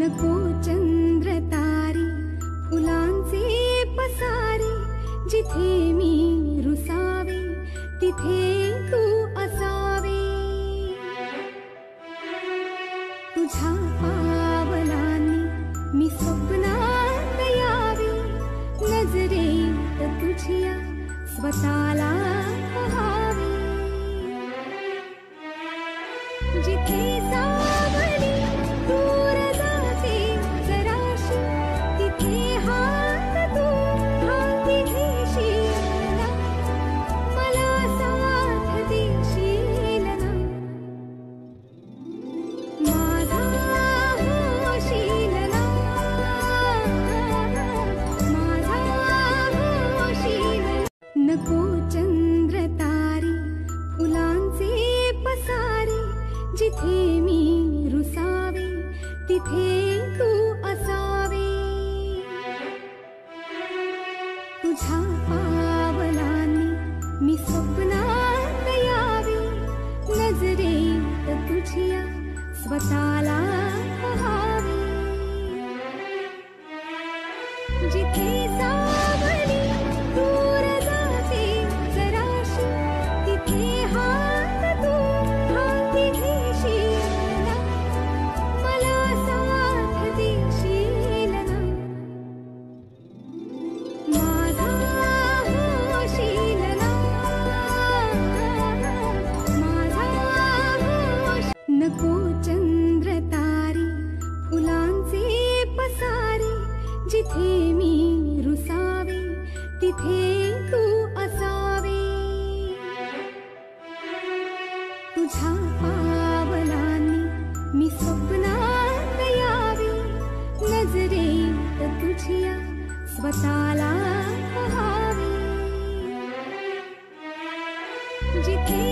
नको चंद्र तारे फुलांचे पसारे, जिथे मी रुसावे तिथे तू असावे। तुझ्या पावलांनी मी स्वप्नात यावे, नजरेत तुझ्या स्वतःला पहावे। जिथे सावली दूर जाते जराशी, तिथे हात तू हाती घेशील ना, मला साथ देशील ना। माझा होशील ना, माझा होशील ना। नको चंद्र तारे फुलांचे पसारे, जिथे मी रुसावे तिथे तू असावे। तुझ्या पावलांनी मी स्वप्नात यावे, नजरेत तुझ्या स्वतःला पहावे। जिथे सावली दूर जाते जराशी, तिथे हात तू हाती घेशील ना, मला साथ देशील ना। माझा होशील ना, माझा होशील। नको चंद्र तारे फुलांचे पसारे, जिथे मी रुसावे तिथे तू असावे। तुझ्या पावलांनी मी स्वप्नात यावे, नजरेत तुझ्या स्वतःला पहावे। जिथे